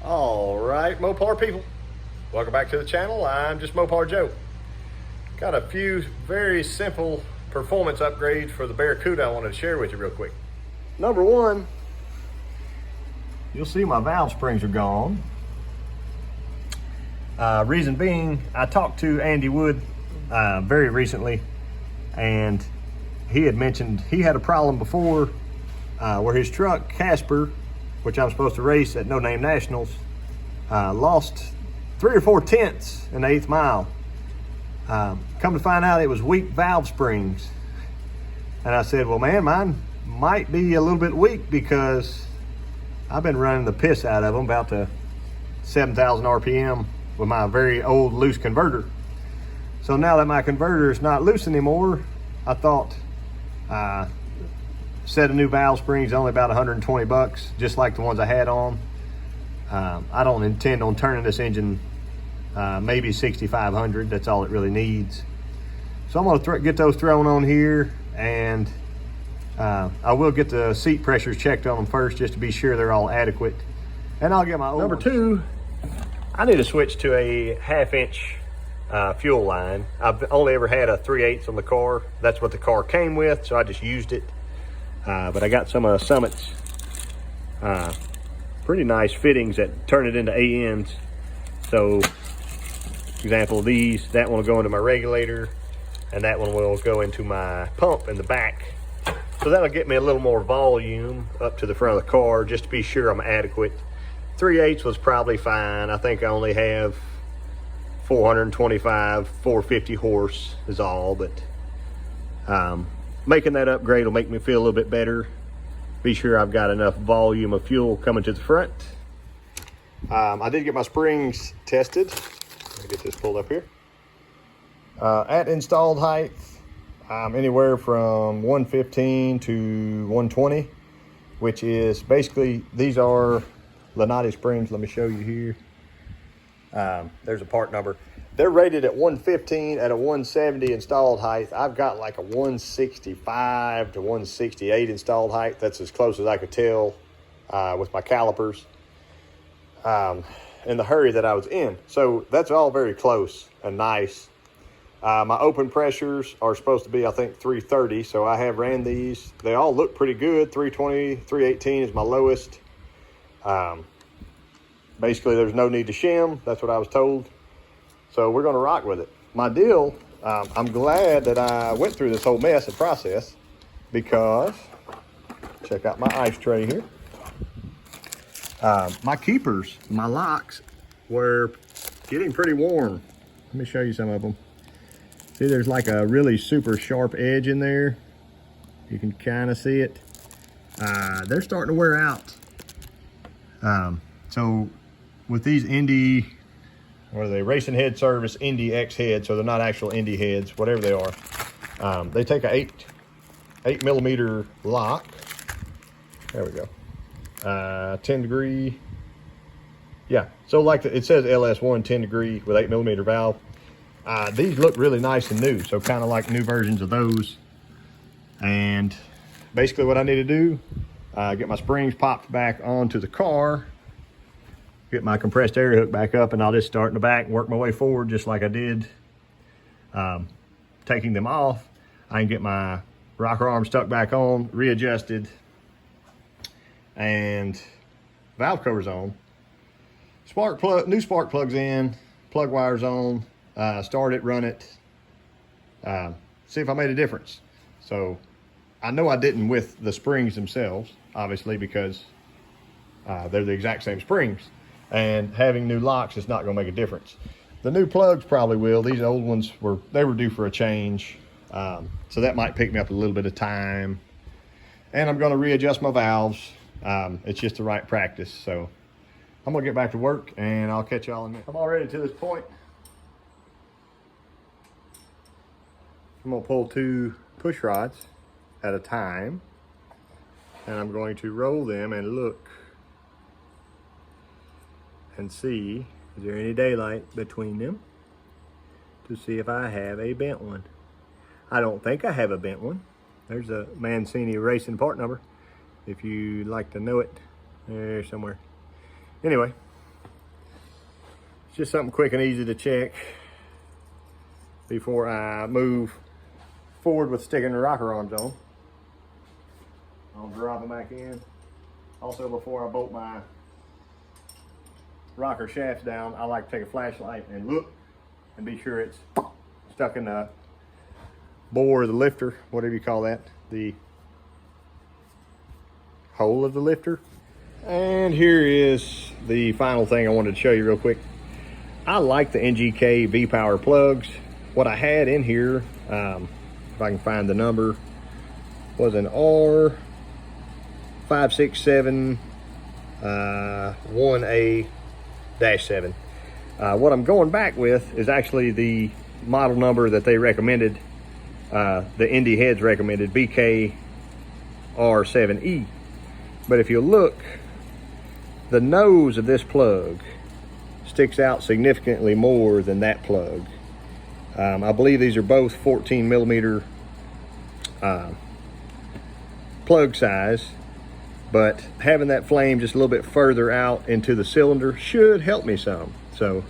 All right, Mopar people, welcome back to the channel. I'm Justmoparjoe. Got a few very simple performance upgrades for the Barracuda I wanted to share with you real quick. Number one, you'll see my valve springs are gone. Reason being, I talked to Andy Wood very recently, and he had mentioned he had a problem before where his truck, Casper, which I'm supposed to race at No Name Nationals, lost 3 or 4 tenths in the 8th mile. Come to find out it was weak valve springs. And I said, well, man, mine might be a little bit weak because I've been running the piss out of them about to 7,000 RPM with my very old loose converter. So now that my converter is not loose anymore, I thought set of new valve springs, only about 120 bucks, just like the ones I had on. I don't intend on turning this engine maybe 6,500. That's all it really needs. So I'm gonna get those thrown on here, and I will get the seat pressures checked on them first just to be sure they're all adequate. And I'll get my old Number two, I need to switch to a 1/2 inch fuel line. I've only ever had a 3/8 on the car. That's what the car came with, so I just used it. But I got some of Summit's pretty nice fittings that turn it into ANs. So, example, that one will go into my regulator, and that one will go into my pump in the back. So that'll get me a little more volume up to the front of the car, just to be sure I'm adequate. 3/8 was probably fine. I think I only have 425, 450 horse is all, but making that upgrade will make me feel a little bit better. Be sure I've got enough volume of fuel coming to the front. I did get my springs tested. Let me get this pulled up here. At installed height, anywhere from 115 to 120, which is basically, these are Lanati springs. Let me show you here. There's a part number. They're rated at 115 at a 170 installed height. I've got like a 165 to 168 installed height. That's as close as I could tell with my calipers in the hurry that I was in. So that's all very close and nice. My open pressures are supposed to be, I think, 330. So I have ran these. They all look pretty good. 320, 318 is my lowest. Basically, there's no need to shim. That's what I was told. So we're gonna rock with it. My deal, I'm glad that I went through this whole mess and process, because, check out my ice tray here. My keepers, my locks, were getting pretty warm. Let me show you some of them. See, there's like a really super sharp edge in there. You can kind of see it. They're starting to wear out. So with these Indy, what are they, Racing Head Service Indy X heads, so they're not actual Indy heads, whatever they are. They take a 8 millimeter lock. There we go. 10 degree. Yeah, so like it says LS1 10 degree with 8 millimeter valve. These look really nice and new, so kind of like new versions of those. And basically what I need to do, get my springs popped back onto the car, get my compressed air hook back up, and I'll just start in the back and work my way forward just like I did taking them off. I can get my rocker arm stuck back on, readjusted, and valve covers on. New spark plugs in, plug wires on, start it, run it, see if I made a difference. So I know I didn't with the springs themselves, obviously, because they're the exact same springs. And having new locks is not going to make a difference. The new plugs probably will. These old ones were due for a change, so that might pick me up a little bit of time. And I'm going to readjust my valves. It's just the right practice. So I'm going to get back to work, and I'll catch y'all in a minute. I'm already to this point. I'm going to pull 2 push rods at a time, and I'm going to roll them and look and see, is there any daylight between them, to see if I have a bent one. I don't think I have a bent one. There's a Mancini racing part number, if you'd like to know it, there somewhere. Anyway, Just something quick and easy to check before I move forward with sticking the rocker arms on. I'll drop them back in. Also, before I bolt my rocker shafts down, I like to take a flashlight and look and be sure it's stuck in the bore of the lifter, whatever you call that, the hole of the lifter. And here is the final thing I wanted to show you real quick. I like the NGK V-Power plugs. What I had in here, if I can find the number, was an R567 1A-7. What I'm going back with is actually the model number that they recommended, the Indy Heads recommended, BKR7E. But if you look, the nose of this plug sticks out significantly more than that plug. I believe these are both 14 millimeter plug size, but having that flame just a little bit further out into the cylinder should help me some. So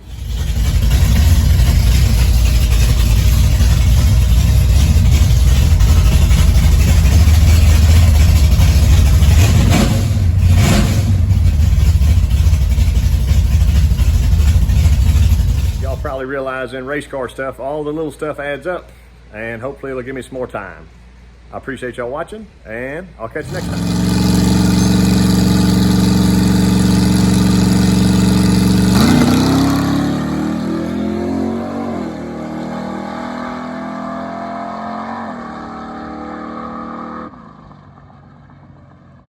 y'all probably realize in race car stuff, all the little stuff adds up, and hopefully it'll give me some more time. I appreciate y'all watching, and I'll catch you next time.